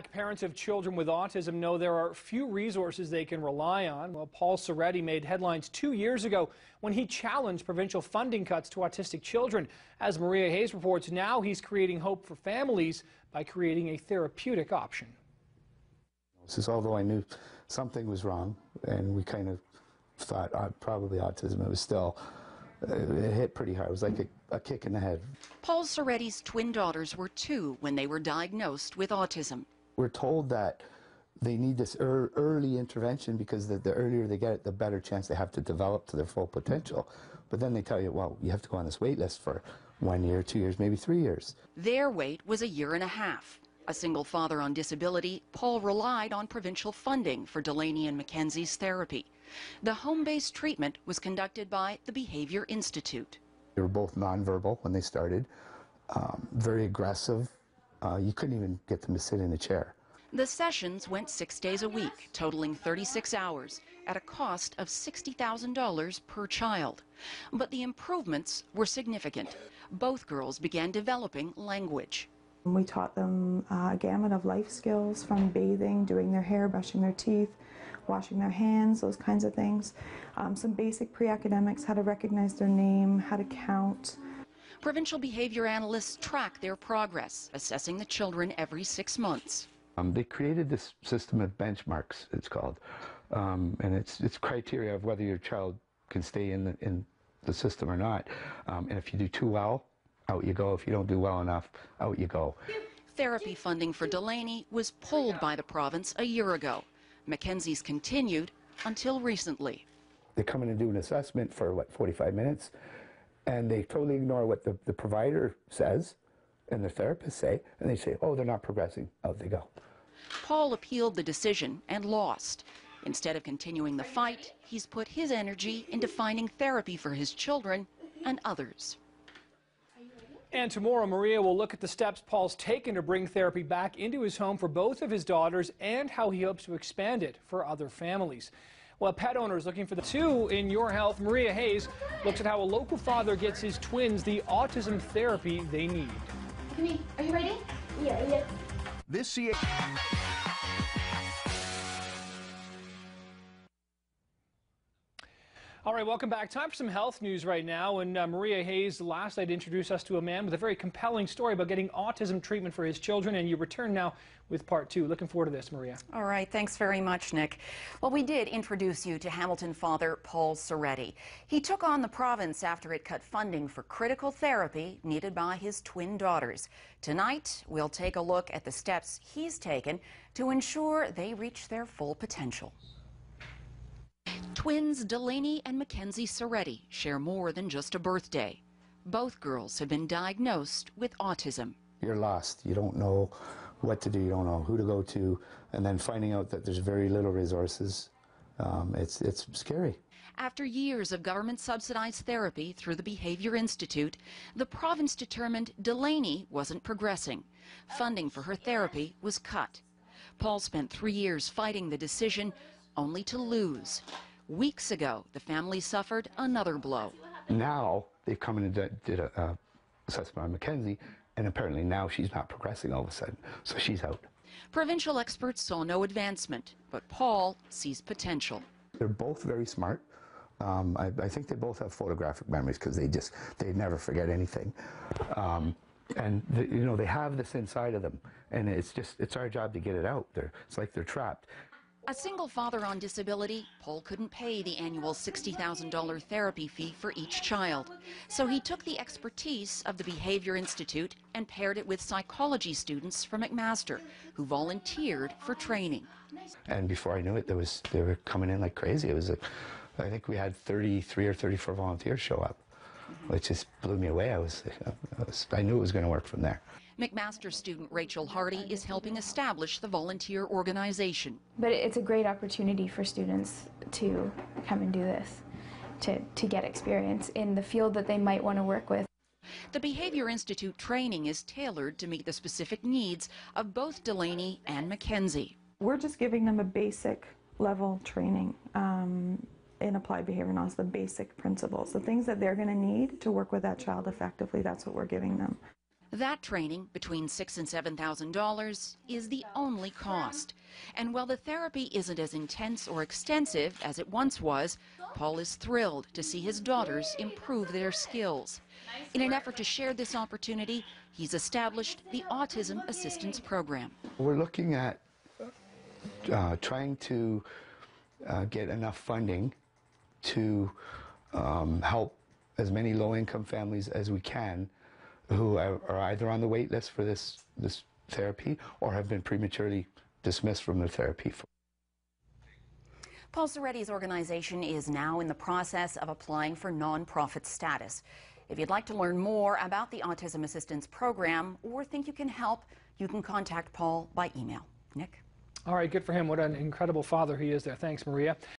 Parents of children with autism know there are few resources they can rely on. Well, Paul Soretti made headlines 2 years ago when he challenged provincial funding cuts to autistic children. As Maria Hayes reports, now he's creating hope for families by creating a therapeutic option. Although I knew something was wrong, and we kind of thought probably autism, it was still, it hit pretty hard. It was like a kick in the head. Paul Soretti's twin daughters were 2 when they were diagnosed with autism. We're told that they need this early intervention because the earlier they get it, the better chance they have to develop to their full potential. But then they tell you, well, you have to go on this wait list for 1 year, 2 years, maybe 3 years. Their wait was 1.5 years. A single father on disability, Paul relied on provincial funding for Delaney and Mackenzie's therapy. The home-based treatment was conducted by the Behavior Institute. They were both nonverbal when they started, very aggressive. You couldn't even get them to sit in a chair. The sessions went 6 days a week, totaling 36 hours, at a cost of $60,000 per child. But the improvements were significant. Both girls began developing language. We taught them a gamut of life skills, from bathing, doing their hair, brushing their teeth, washing their hands, those kinds of things. Some basic pre-academics, how to recognize their name, how to count. Provincial behavior analysts track their progress, assessing the children every 6 months. They created this system of benchmarks, it's called, and it's criteria of whether your child can stay in the system or not. And if you do too well, out you go. If you don't do well enough, out you go. Therapy funding for Delaney was pulled by the province 1 year ago. Mackenzie's continued until recently. They come in and do an assessment for, 45 minutes, and they totally ignore what the provider says and the therapists say, and they say, oh, they're not progressing. Out they go. Paul appealed the decision and lost. Instead of continuing the fight, he's put his energy into finding therapy for his children and others. And tomorrow, Maria will look at the steps Paul's taken to bring therapy back into his home for both of his daughters and how he hopes to expand it for other families. Well, pet owners looking for the 2 in your health. Maria Hayes looks at how a local father gets his twins the autism therapy they need. Are you ready? Yeah. This All right, welcome back. Time for some health news right now. And Maria Hayes last night introduced us to a man with a very compelling story about getting autism treatment for his children. And you return now with part 2. Looking forward to this, Maria. All right, thanks very much, Nick. Well, we did introduce you to Hamilton father Paul Soretti. He took on the province after it cut funding for critical therapy needed by his twin daughters. Tonight, we'll take a look at the steps he's taken to ensure they reach their full potential. Twins Delaney and Mackenzie Soretti share more than just a birthday. Both girls have been diagnosed with autism. You're lost. You don't know what to do. You don't know who to go to. And then finding out that there's very little resources, it's scary. After years of government-subsidized therapy through the Behavior Institute, the province determined Delaney wasn't progressing. Funding for her therapy was cut. Paul spent 3 years fighting the decision, only to lose. Weeks ago, the family suffered another blow. Now they've come in and did an assessment on Mackenzie, and apparently now she's not progressing all of a sudden, so she's out. Provincial experts saw no advancement, but Paul sees potential. They're both very smart. I think they both have photographic memories because they never forget anything. And they have this inside of them, and it's our job to get it out. It's like they're trapped. A single father on disability, Paul couldn't pay the annual $60,000 therapy fee for each child. So he took the expertise of the Behavior Institute and paired it with psychology students from McMaster, who volunteered for training. And before I knew it, they were coming in like crazy. It was I think we had 33 or 34 volunteers show up, which just blew me away. I knew it was going to work from there. McMaster student Rachel Hardy is helping establish the volunteer organization. But it's a great opportunity for students to come and do this, to get experience in the field that they might want to work with. The Behavior Institute training is tailored to meet the specific needs of both Delaney and Mackenzie. We're just giving them a basic level training in applied behavior analysis, the basic principles, the things that they're going to need to work with that child effectively. That's what we're giving them. That training, between $6,000 and $7,000, is the only cost. And while the therapy isn't as intense or extensive as it once was, Paul is thrilled to see his daughters improve their skills. In an effort to share this opportunity, he's established the Autism Assistance Program. We're looking at trying to get enough funding to help as many low-income families as we can who are either on the wait list for this therapy or have been prematurely dismissed from their therapy. Paul Soretti's organization is now in the process of applying for nonprofit status. If you'd like to learn more about the Autism Assistance Program or think you can help, you can contact Paul by email. Nick? All right, good for him. What an incredible father he is there. Thanks, Maria.